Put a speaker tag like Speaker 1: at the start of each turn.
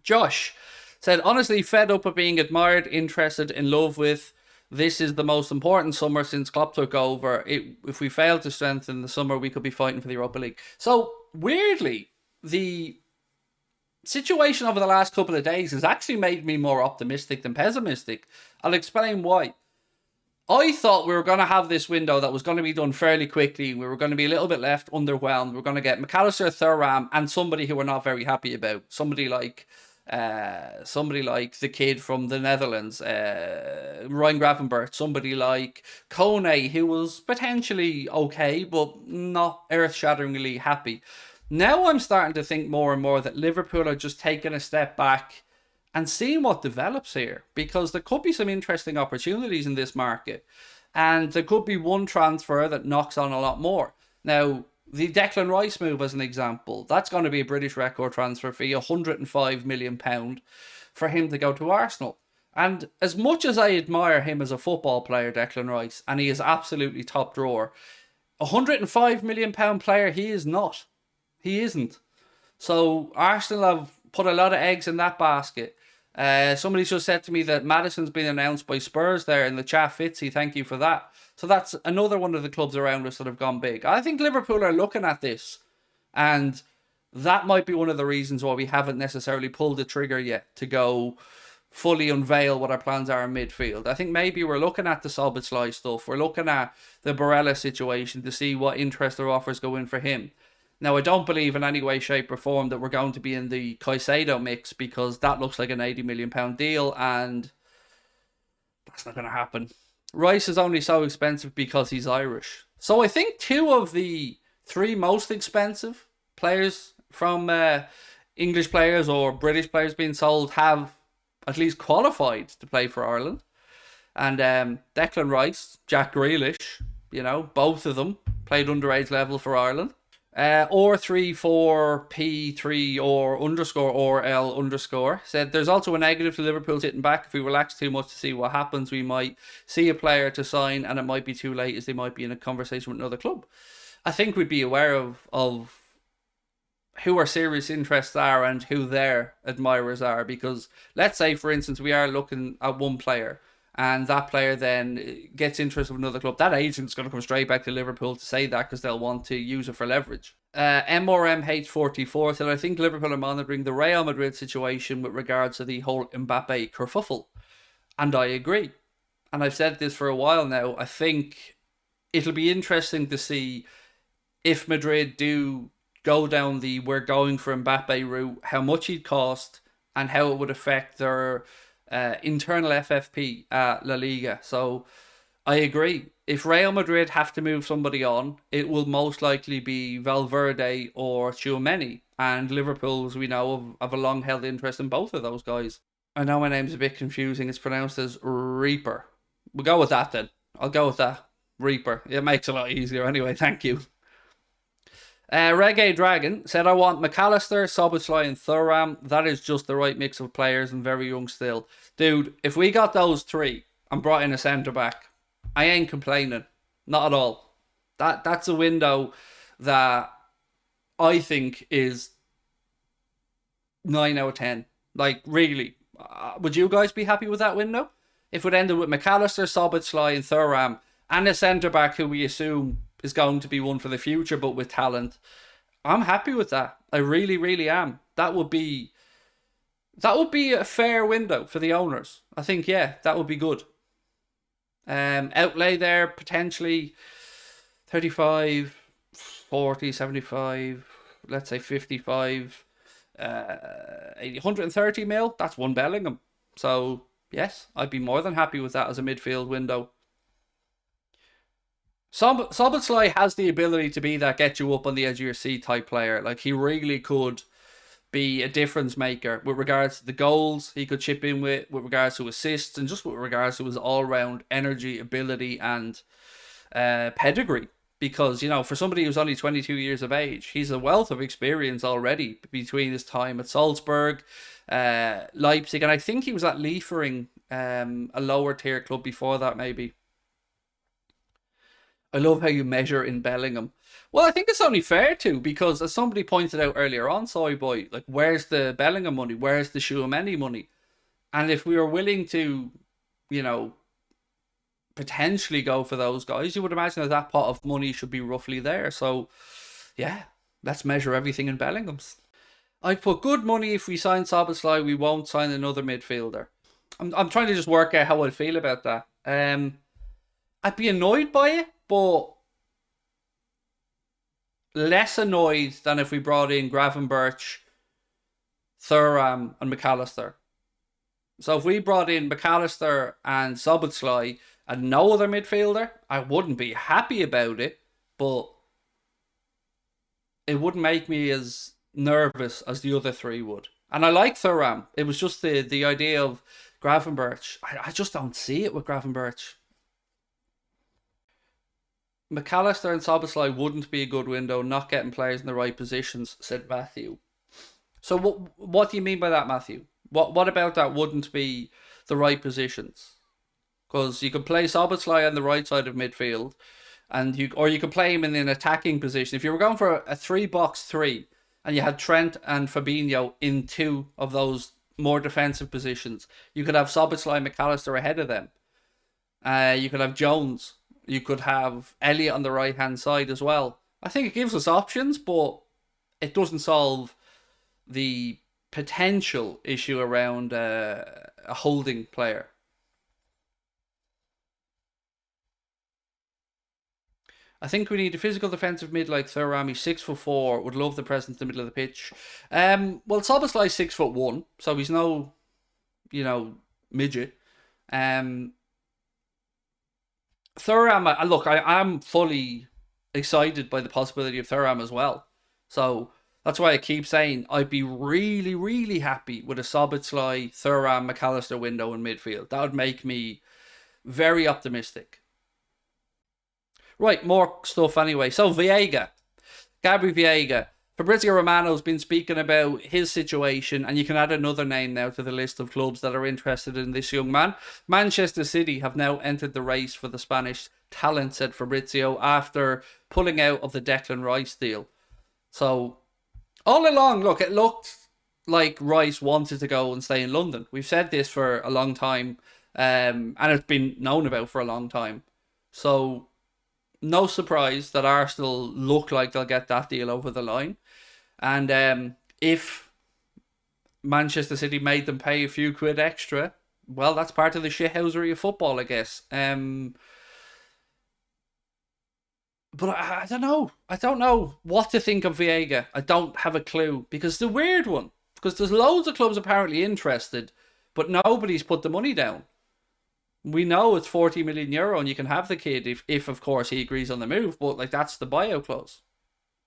Speaker 1: Josh said, honestly, fed up of being admired, interested, in love with. This is the most important summer since Klopp took over. If we fail to strengthen the summer, we could be fighting for the Europa League. So, weirdly, the situation over the last couple of days has actually made me more optimistic than pessimistic. I'll explain why. I thought we were going to have this window that was going to be done fairly quickly. We were going to be a little bit left underwhelmed. We're going to get McAllister, Thuram, and somebody who we're not very happy about. Somebody like the kid from the Netherlands, Ryan Gravenberch. Somebody like Kone, who was potentially okay, but not earth-shatteringly happy. Now I'm starting to think more and more that Liverpool are just taking a step back and seeing what develops here, because there could be some interesting opportunities in this market, and there could be one transfer that knocks on a lot more. Now, the Declan Rice move as an example, that's going to be a British record transfer fee, £105 million for him to go to Arsenal. And as much as I admire him as a football player, Declan Rice, and he is absolutely top drawer, £105 million player he is not. He isn't. So Arsenal have put a lot of eggs in that basket. Somebody just said to me that Maddison's been announced by Spurs there in the chat. Fitzy, thank you for that. So that's another one of the clubs around us that have gone big. I think Liverpool are looking at this, and that might be one of the reasons why we haven't necessarily pulled the trigger yet to go fully unveil what our plans are in midfield. I think maybe we're looking at the Szoboszlai stuff. We're looking at the Barella situation to see what interest or offers go in for him. Now, I don't believe in any way, shape or form that we're going to be in the Caicedo mix, because that looks like an £80 million deal, and that's not going to happen. Rice is only so expensive because he's Irish. So I think two of the three most expensive players from English players or British players being sold have at least qualified to play for Ireland. And Declan Rice, Jack Grealish, both of them played underage level for Ireland. Or 34P3 or underscore or L underscore said there's also a negative to Liverpool sitting back. If we relax too much to see what happens, we might see a player to sign and it might be too late, as they might be in a conversation with another club. I think we'd be aware of who our serious interests are and who their admirers are, because let's say, for instance, we are looking at one player and that player then gets interest of another club. That agent's going to come straight back to Liverpool to say that, because they'll want to use it for leverage. MRMH44 said, I think Liverpool are monitoring the Real Madrid situation with regards to the whole Mbappe kerfuffle. And I agree. And I've said this for a while now. I think it'll be interesting to see if Madrid do go down the we're going for Mbappe route, how much he'd cost and how it would affect their internal FFP at La Liga. So I agree. If Real Madrid have to move somebody on, it will most likely be Valverde or Tchouameni. And Liverpool, as we know, have a long-held interest in both of those guys. I know my name's a bit confusing. It's pronounced as Reaper. We'll go with that then. I'll go with that. Reaper. It makes it a lot easier anyway. Thank you. Reggae Dragon said, I want McAllister, Szoboszlai and Thuram. That is just the right mix of players and very young still. Dude, if we got those three and brought in a centre-back, I ain't complaining. Not at all. That's a window that I think is 9 out of 10. Like, really. Would you guys be happy with that window? If it ended with McAllister, Szoboszlai and Thuram and a centre-back who we assume is going to be one for the future, but with talent, I'm happy with that. I really, really am. That would be a fair window for the owners. I think, yeah, that would be good. Outlay there, potentially 35, 40, 75, let's say 55, 80, 130 mil. That's one Bellingham. So, yes, I'd be more than happy with that as a midfield window. Szoboszlai has the ability to be that get you up on the edge of your seat type player. Like, he really could be a difference maker with regards to the goals he could chip in with regards to assists, and just with regards to his all-round energy, ability and pedigree. Because, for somebody who's only 22 years of age, he's a wealth of experience already between his time at Salzburg, Leipzig, and I think he was at Liefering, a lower tier club before that maybe. I love how you measure in Bellingham. Well, I think it's only fair to, because as somebody pointed out earlier on, Soy Boy, like, where's the Bellingham money? Where's the Tchouameni money? And if we were willing to, you know, potentially go for those guys, you would imagine that that pot of money should be roughly there. So, yeah, let's measure everything in Bellingham's. I'd put good money if we sign Szoboszlai, we won't sign another midfielder. I'm trying to just work out how I feel about that. I'd be annoyed by it, but less annoyed than if we brought in Gravenberch, Thuram, and McAllister. So if we brought in McAllister and Szoboszlai and no other midfielder, I wouldn't be happy about it, but it wouldn't make me as nervous as the other three would. And I like Thuram. It was just the idea of Gravenberch. I just don't see it with Gravenberch. McAllister and Szoboszlai wouldn't be a good window, not getting players in the right positions, said Matthew. So what do you mean by that, Matthew? What about that wouldn't be the right positions? Because you could play Szoboszlai on the right side of midfield, and you could play him in an attacking position. If you were going for a 3-box-3, and you had Trent and Fabinho in two of those more defensive positions, you could have Szoboszlai and McAllister ahead of them. You could have Jones. You could have Elliott on the right-hand side as well. I think it gives us options, but it doesn't solve the potential issue around a holding player. I think we need a physical defensive mid like Thuram. He's 6'4", would love the presence in the middle of the pitch. Well, Szoboszlai's 6'1", so he's no, midget. Thuram, look, I'm fully excited by the possibility of Thuram as well. So that's why I keep saying I'd be really, really happy with a Szoboszlai, Thuram, McAllister window in midfield. That would make me very optimistic. Right, more stuff anyway. So Gabri Viega. Fabrizio Romano's been speaking about his situation, and you can add another name now to the list of clubs that are interested in this young man. Manchester City have now entered the race for the Spanish talent, said Fabrizio, after pulling out of the Declan Rice deal. So, all along, look, it looked like Rice wanted to go and stay in London. We've said this for a long time, and it's been known about for a long time. So, no surprise that Arsenal look like they'll get that deal over the line. And if Manchester City made them pay a few quid extra, well, that's part of the shithousery of football, I guess. But I don't know. I don't know what to think of Viega. I don't have a clue, because it's a weird one. Because there's loads of clubs apparently interested, but nobody's put the money down. We know it's €40 million and you can have the kid if of course he agrees on the move, but like that's the buyout clause.